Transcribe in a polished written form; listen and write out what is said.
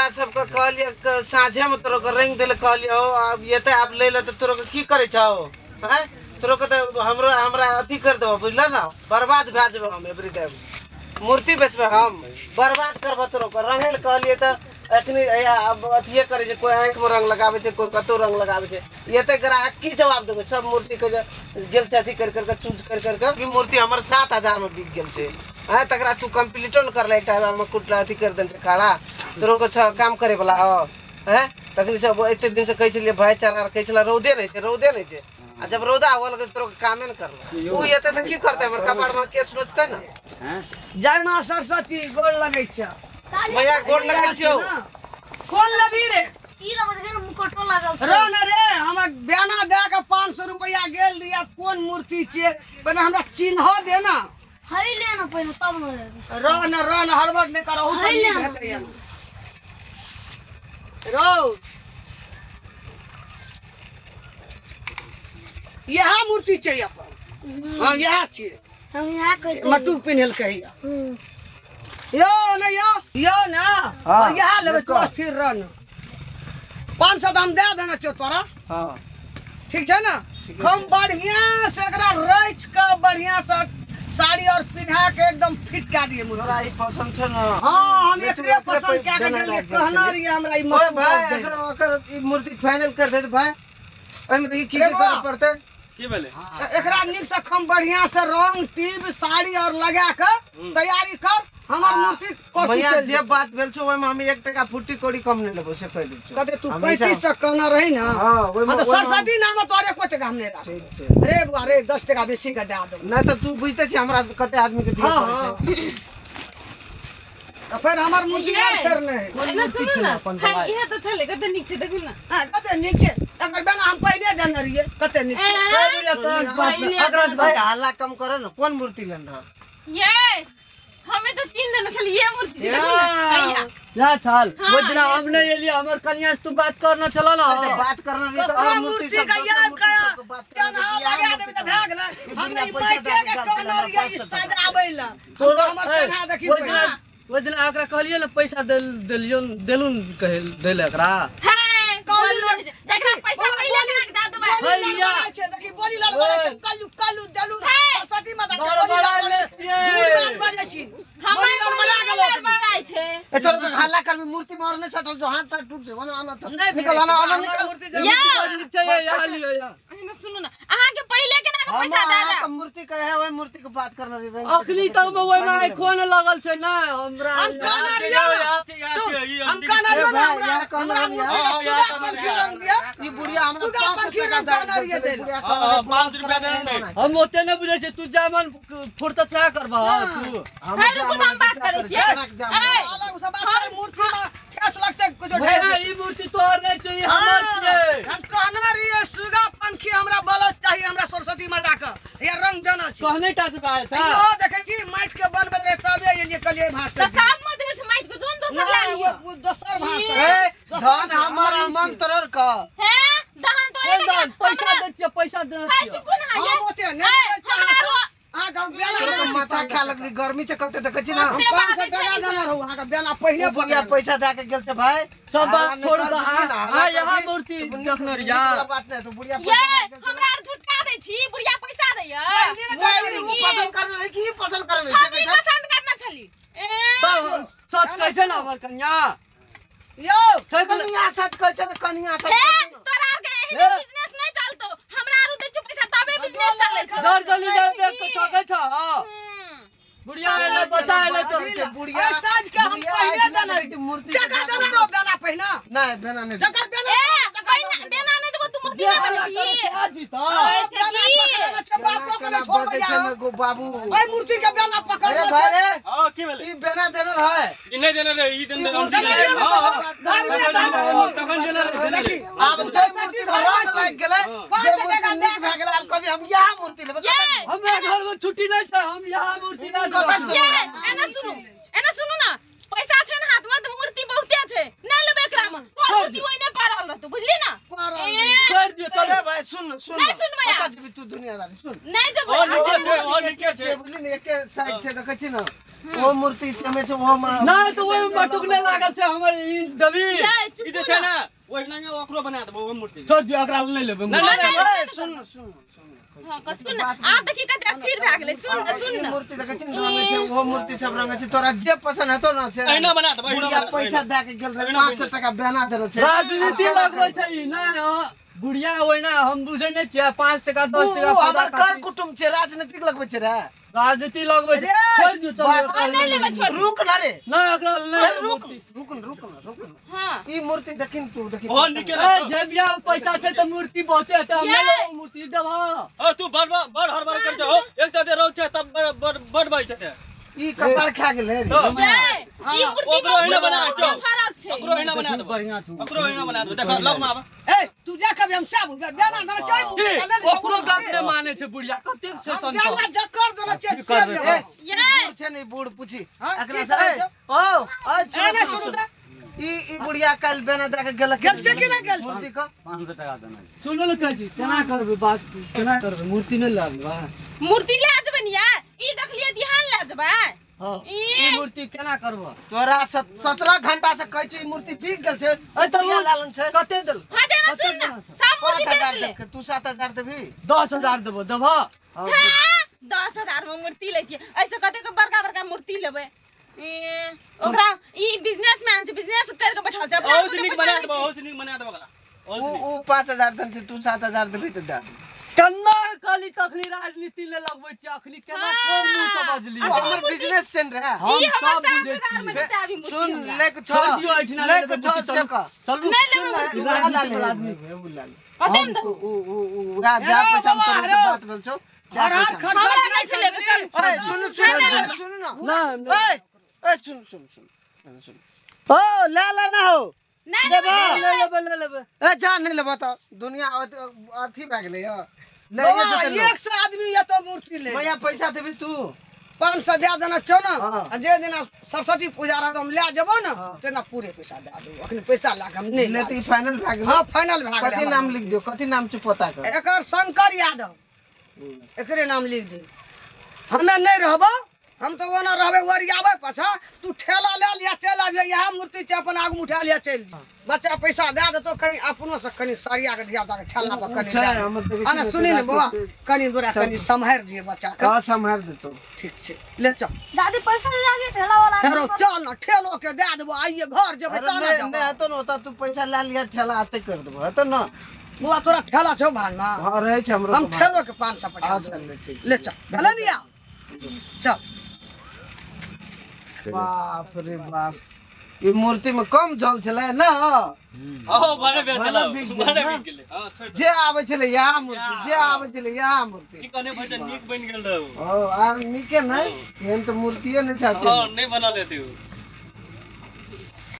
हमरा सबके कहलिए साँझे में तोरो के रंग देले कहलिए हो अब येते आप ले ले त तोरो के की करे छौ हैं तोरो के त हमरा अथी कर देबो बुझला ना बर्बाद भए जेबो हम एवरी डे मूर्ति बेचबे हम बर्बाद करबो तोरो के रंगेल कहलिए त अखनी अब अथिए करे छै कोई आंख में रंग लगावे छै कोई कतो रंग लगावे छै येते ग्राहक की जवाब देबे सब मूर्ति के गेल छै अथी कर कर के चूज कर कर के भी मूर्ति हमर 7000 में बिक गेल छै हां तकरा तू कंप्लीट न कर ले एकटा हम कुटला अथी कर देन छै खाड़ा तोरो के काम करे वाला हो हैं तखनी सब एते दिन से कहै छलिए भाईचारा कहै छला रौदे नहीं छै आ जब रौदा हो लगे तोरो कामे न करलो उ येते त की करते हमर कपाड़ में केस बचते न हैं जय मां सरस्वती गोड़ लगै छ मैया गोड़ लगै छियो कोन लबी रे ई लबे रे मुकुटो लागल छ रो न रे हम बेना दे के 500 रुपया गेल रिया कोन मूर्ति छिए पहले हमरा चिन्ह दे ना हई ले न पहिले तब न ले रो न हड़बड़ नहीं करो उ सब नहीं भेटै रो यह मूर्ति चाहिए अपन हां यह चाहिए हम यहां कहते मटू पिन्हल कहिया यो ना हां यह लेबे तो स्थिर रहन 500 दाम दे देना छो तोरा हां ठीक है ना हम बढ़िया से एकरा रच के बढ़िया से साड़ी और पिन्हा के एकदम फिट कर दिए तोरा ई पसंद छ न हां हम एकरे पसंद क्या के गेलिए कहना रही हमरा ई ओए भाई अगर ई मूर्ति फाइनल कर दे भाई ओइ में की करे पड़ते की बोले एकरा निक से हम बढ़िया से रंग टीप साड़ी और लगा के तैयारी कर हमर मूर्ति भैया जे बात भेल छ ओइ में हम 1 टका फुट्टी कोड़ी कम नहीं लेबो से कह दै छ कते तू 35 से कहना रही ना हां ओइ में तो सरस्वती नाम तोरे को टका हम नहीं रख ठीक छै रे बुआ रे 10 टका बेसी के दे दो नहीं तो तू बुझते छी हमरा कते आदमी के दिए पड़े छै तो फिर हमर मूर्ति फेर नहीं एना सुन ना हां इहे त छले कते नीक छै देखु ना हां कते नीक छै एकर बेना हम पहले देने रहिए कते नीक छै अग्रज भाई हल्ला कम करो ना कौन मूर्ति लेन रहा ये हमें तो 3 दिन खाली ये मूर्ति भैया ना चल वो दिन हम नहीं एलिए हमर कन्या से तू बात करना चला ना बात करना रही तो और मूर्ति मूर्ति का याद का केना लगा देबे त भाग ले हम नहीं माइके के कहना रहिए ई सजाबै ला तो हमर कन्या देखी वो दिन एकरा कहलिए ना पैसा देलुन कहे देले एकरा है कॉल देखा पैसा पहिले लगा दे दे भैया छै देखी बोली लड़ बोले कल्लू देलु ना सरस्वती माता के बोली लड़ बजे छी बोली लड़ बजा गेलो बड़ाई छै ए तोर के हल्ला कर मूर्ति मार नहीं सटल जो हाथ टूट जे वना आना तो निकल आना निकल मूर्ति चाहिए यहाँ लियो यहाँ एना सुनो ना अहाँ के पहिले केना के पैसा दे दे हम मूर्ति कहे ओइ मूर्ति के बात करना रही अखनी तक में ओइ में खोन लगल छै ना हमरा हम कहना रियो हम कहना रियो ना हमरा मूर्ति का पंखी रंग दिया ई बुढ़िया हमरा 500 रंग कहना रियो दे 5 रुपया दे नहीं हम ओते नहीं बुझे छै तू जामन फुर्ता छा करबा तू है रुको हम बात करै छियै अलग उ सब बात मूर्ति में 6 लाख से कुछ भैया ई मूर्ति तोहर नहीं चाहिए हमर छै हम कहना रियो सुगा पंखी हमरा बलत चाहिए हमरा सरस्वती माता का ये रंग देना छै कहने टा से आए छ यो देखे छी माइट के बनबे रे तबे ये कलिए तो भाषा साफ मत देबे छै माइट के जोन दोसर ला लियो वो दोसर भाषा ए धन हमर मंत्र का है दहन तो दान पैसा दे है चुप ना हां ये होते ने आ हम बेना माथा खा लगली गर्मी से करते देखे छी ना हम 500 टका देना रहू आ के बेना पहिने बुढ़िया पैसा दे के गेल छै भाई सब बात छोड़ दो आ यहाँ मूर्ति देखने रिया बात नहीं तो बुढ़िया ये हमरा झुटका दै छी बुढ़िया पैसा दै ये पसंद करना रही कि पसंद करना हम रही पसंद करना छली सच कहै छै ना हमर कन्या यो कनिया सच कहै छै कनिया सच तोरा के एहन बिजनेस नहीं चलतो हमरा आरु दै छ पैसा तबे बिजनेस चलै छै जर जल्दी देख के ठकै छ बुढ़िया एले बचा एले तो बुढ़िया साज के हम पहिने देना मूर्ति जका देना रो बेना पहिना नहीं बेना नहीं जका बेना देना नहीं देबो तू मूर्ति नहीं बनेबी साजी त गो बाबू ओए मूर्ति के बेना पकड़ अरे भाई रे हां की बोले ई बेना देना है ई नहीं देना रे ई देना हां तखन देना रे अब जे मूर्ति भगवान लाग गेले जे मूर्ति नीक भ गेले अब कभी हम यहां मूर्ति लेबे हमरा घर में छुट्टी नहीं छै हम यहाँ मूर्ति ना एना सुनु ना पैसा छै ना हाथ में तो मूर्ति बहुते छै नहीं लेबे एकरा में मूर्ति ओइ ने पारल रहतो बुझली ना छोड़ दियो चल भाई सुन नहीं सुन भैया पता छै तू दुनियादारी सुन नहीं जब और नीचे छै और नीचे छै बुझली ने एके साइड छै देखै छी ना वो मूर्ति समय से वो नहीं तो वो मटुकने लागल छे हमर ई डबी ई जे छै ना ओहिना के ओकरो बना देबो ओ मूर्ति छोड़ दियो एकरा ले लेबे ए सुन सुन हां सुन आप देखि कते स्थिर भ गेलै सुन ई मूर्ति देखे छिन रंग छै वो मूर्ति सब रंग छै तोरा जे पसंद हेतो ना से एहिना बना देबो बुढ़िया पैसा दे के गेल रे 500 टका बना देले छै राजनीति लगबै छै ई ना बुढ़िया ओइना हम बुझै नै छियै 5 टका 10 टका हमर कर कुटुम छै राजनीतिक लगबै छै रे राजनीति लगबै छै छोड़ दियो चल ले लेबे छोड़ रुक ना रे ना एकरा ले रुक हां ई मूर्ति देखिन तू देखिन ओ निकल ए जेबिया पैसा छै त मूर्ति बहुते त हम ले मूर्ति देबा ओ तू बड़ हरबर कर जा हो एक त दे रहो छै तब बड़ भाई छै ई कपार खा गेलै रे ई मूर्ति ओकरो एहिना बना दो फरक छै ओकरो एहिना बना दो बढ़िया छु ओकरो एहिना बना दो देख लग माबा ए तू जा कभी हम सब बेना दन चाय ओकरो गप ने माने छै बुढ़िया कतेक से संत बेना जकर दन चाय से ले ये बूढ़ छै नहीं बूढ़ पूछी अकरा से ओ अच्छा सुन ई बुढ़िया काल बेना दे के गेल छै कि ना गेल मूर्ति का सुनो न कहै छी केना करबे बात केना करबे मूर्ति नै लाबा मूर्ति ले जेबै निया ई देखलिए ध्यान ले जेबै हां ई मूर्ति केना करबो तोरा 17 घंटा से कहै छी मूर्ति बिक गेल छै ए त लालन छै कते देल हां देना सुन ना सब मूर्ति बेच 5000 ले दे तू 7000 देबी 10000 देबो देबो 10,000 में मूर्ति ले छी ऐसे कते के बड़का बड़का मूर्ति लेबै ओकरा ई बिजनेसमैन छै बिजनेस कर के बैठल छै ओ सिनिक बना देबो ओ सिनिक बना देबो ओकरा ओ 5000 दन से तू 7000 देबी त दे कन्ना काली तखनी राजनीति ले लगबै छी अखनी केना कोन मुंह समझली तू हमर बिजनेस सेन रे ई हम हमर सब बुझै साथ में छी चाबी मूर्ति सुन हमरा। ले के छ छोड़ दियो एठना ले के छ से का चलू नहीं, राजनीति वाला आदमी कते में दे ओ जा पैसा हम तोरे से बात भेल छौ हर खर्चा हमरा नहीं छले चल ए सुन ना ना ए सुन ओ ले ना हो नहीं देबो ले लेबे ए जा नहीं लेबो त दुनिया अथी भ गेलै ले ले 100 आदमी ये तो मूर्ति ले भैया पैसा देबी तू 500 दे देना छौ ना हाँ। आ जे दिन सरस्वती पूजा रह हम ले जेबो ना तेना पूरे पैसा दे देबो अखनी पैसा ला के हम नहीं ले ले त फाइनल भ गेलै हां फाइनल भ कथि गेल नाम लिख दियो कथि नाम छै पता कर एकर शंकर यादव एकरे नाम लिख दे हमें नहीं रहबो हम तो ओना रहबे ओरियाबे पाछा तू ठेला ले लिया चल आबे यह मूर्ति छै अपन आगू उठा लिया चल जी बच्चा पैसा दे देतो कनी अपनो से कनी सरिया के दिया के ठेला पर कनी छै, हमर देखे छी आना ने सुनी ने तोरा बाबा के- कनी दूरा कनी संभार दिए बच्चा के का संभार देतो ठीक छै ले चल दादी पैसा ले आगे ठेला वाला फेरो चल ना ठेलो के दे देबो आइए घर जेबे अरे ताना नहीं देबो हेतो न होता तू पैसा ला लिया ठेला आते कर देबो हेतो न बुआ तोरा ठेला छौ भान में हां रहे छै हमरो हम ठेलो के 500 पटा अच्छा ले ठीक ले चल भले निया चल बाप रे बाप ये मूर्ति में कम जल छले ना ओ बड़े बेचला बड़ा बिक गेल बड़े ना। बिक गेलै हां छोड़ जे आवे छले यहाँ मूर्ति जे आवे छले यहाँ मूर्ति की कने भर नीक बन गेल रहू ओ आर निके नहीं एहन तो मूर्तिये नहीं चाहते हां नहीं बना लेते हो